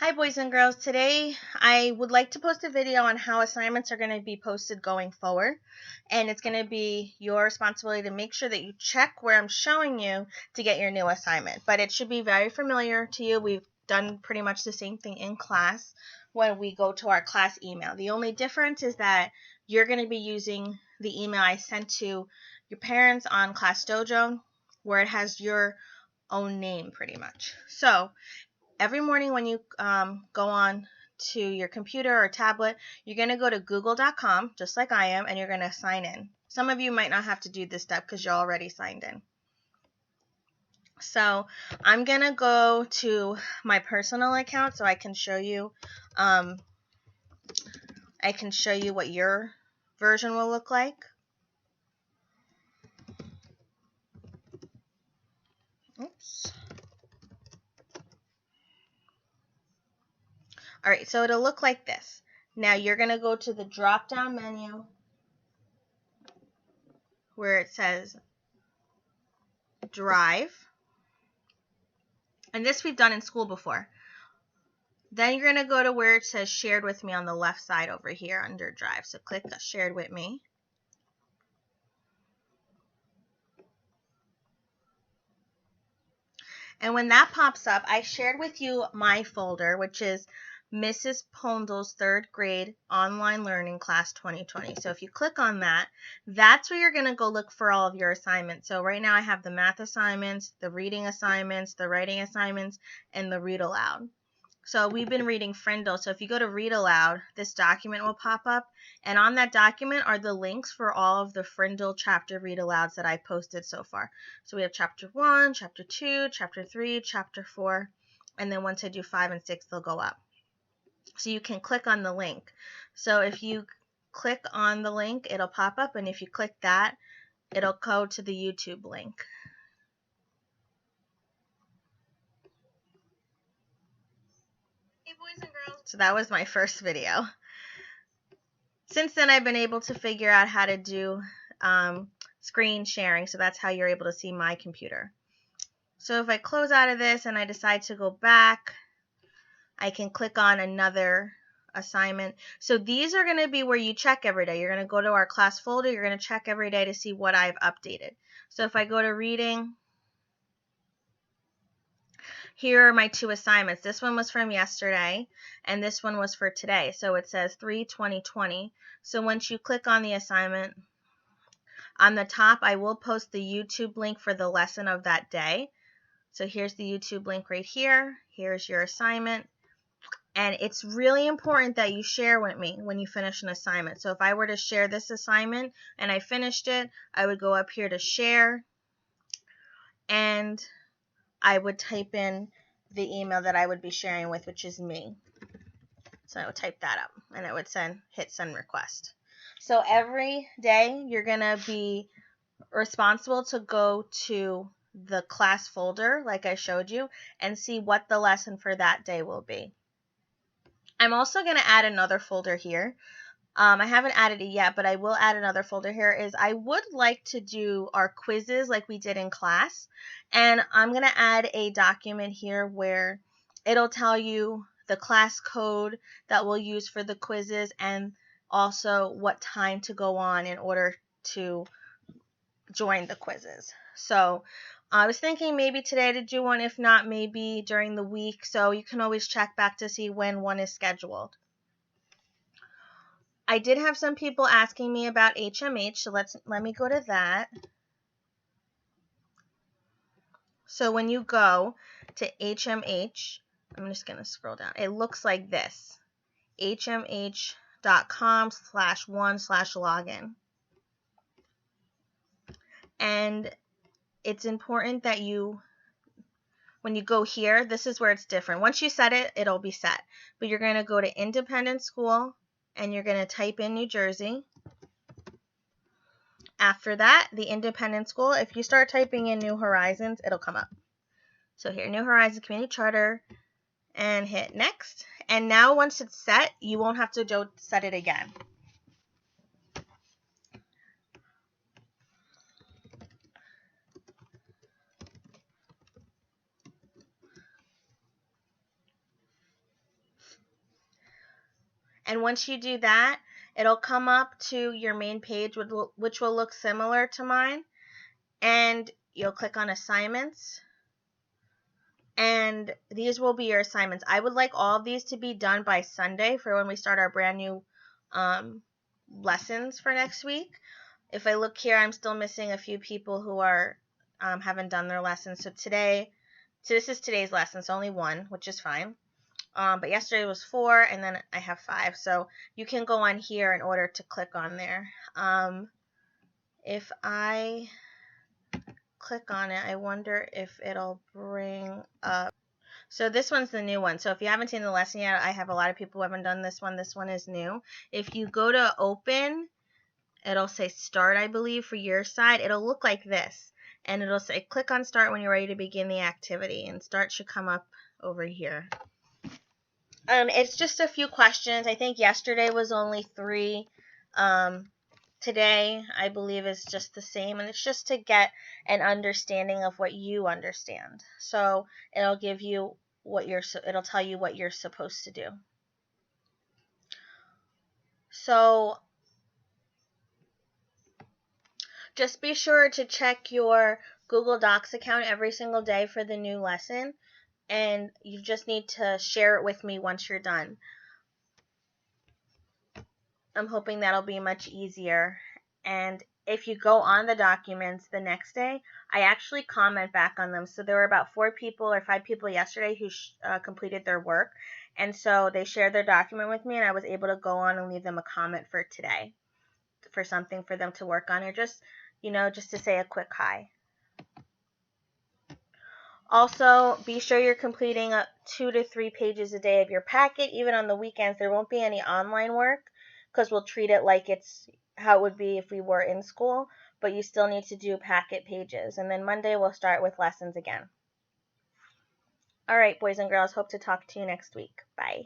Hi boys and girls, today I would like to post a video on how assignments are going to be posted going forward, and it's going to be your responsibility to make sure that you check where I'm showing you to get your new assignment. But it should be very familiar to you. We've done pretty much the same thing in class when we go to our class email. The only difference is that you're going to be using the email I sent to your parents on Class Dojo, where it has your own name pretty much. So every morning when you go on to your computer or tablet, you're going to go to google.com, just like I am, and you're going to sign in. Some of you might not have to do this step because you're already signed in. So I'm going to go to my personal account so I can show you what your version will look like. Oops. All right, so it'll look like this. Now you're going to go to the drop-down menu where it says Drive. And this we've done in school before. Then you're going to go to where it says Shared with Me on the left side over here under Drive. So click Shared with Me. And when that pops up, I shared with you my folder, which is Mrs. Pondel's third grade online learning class 2020. So if you click on that, that's where you're going to go look for all of your assignments. So right now I have the math assignments, the reading assignments, the writing assignments, and the read aloud. So we've been reading Frindle. So if you go to read aloud, this document will pop up. And on that document are the links for all of the Frindle chapter read alouds that I posted so far. So we have chapter 1, chapter 2, chapter 3, chapter 4. And then once I do 5 and 6, they'll go up. So you can click on the link. So if you click on the link, it'll pop up. And if you click that, it'll go to the YouTube link. Hey boys and girls. So that was my first video. Since then, I've been able to figure out how to do screen sharing, so that's how you're able to see my computer. So if I close out of this and I decide to go back, I can click on another assignment. So these are going to be where you check every day. You're going to go to our class folder. You're going to check every day to see what I've updated. So if I go to reading, here are my two assignments. This one was from yesterday, and this one was for today. So it says 3/20/20. So once you click on the assignment, on the top, I will post the YouTube link for the lesson of that day. So here's the YouTube link right here. Here's your assignment. And it's really important that you share with me when you finish an assignment. So if I were to share this assignment and I finished it, I would go up here to share, and I would type in the email that I would be sharing with, which is me. So I would type that up, and it would hit send request. So every day you're going to be responsible to go to the class folder like I showed you and see what the lesson for that day will be. I'm also going to add another folder here. I haven't added it yet, but I will add another folder here. I would like to do our quizzes like we did in class, and I'm going to add a document here where it'll tell you the class code that we'll use for the quizzes and also what time to go on in order to join the quizzes. So I was thinking maybe today to do one, if not maybe during the week, so you can always check back to see when one is scheduled. I did have some people asking me about HMH, so let me go to that. So when you go to HMH, I'm just going to scroll down. It looks like this, hmh.com/1/login. And it's important that when you go here, this is where it's different. Once you set it, it'll be set. But you're going to go to Independent School, and you're going to type in New Jersey. After that, the Independent School, if you start typing in New Horizons, it'll come up. So here, New Horizons Community Charter, and hit Next. And now once it's set, you won't have to go set it again. And once you do that, it'll come up to your main page, which will look similar to mine. And you'll click on assignments. And these will be your assignments. I would like all of these to be done by Sunday for when we start our brand new lessons for next week. If I look here, I'm still missing a few people who are haven't done their lessons. So this is today's lesson, so only one, which is fine. But yesterday was 4, and then I have 5. So you can go on here in order to click on there. If I click on it, I wonder if it'll bring up. So this one's the new one. So if you haven't seen the lesson yet, I have a lot of people who haven't done this one. This one is new. If you go to open, it'll say start, I believe, for your side. It'll look like this. And it'll say click on start when you're ready to begin the activity. And start should come up over here. It's just a few questions. I think yesterday was only 3. Today, I believe, is just the same, and it's just to get an understanding of what you understand. So it'll give you it'll tell you what you're supposed to do. So just be sure to check your Google Docs account every single day for the new lesson, and you just need to share it with me once you're done. I'm hoping that'll be much easier. And if you go on the documents the next day, I actually comment back on them. So there were about 4 people or 5 people yesterday who completed their work. And so they shared their document with me, and I was able to go on and leave them a comment for today for something for them to work on, or just to say a quick hi. Also, be sure you're completing 2 to 3 pages a day of your packet. Even on the weekends, there won't be any online work, because we'll treat it like it's how it would be if we were in school, but you still need to do packet pages. And then Monday we'll start with lessons again. All right, boys and girls, hope to talk to you next week. Bye.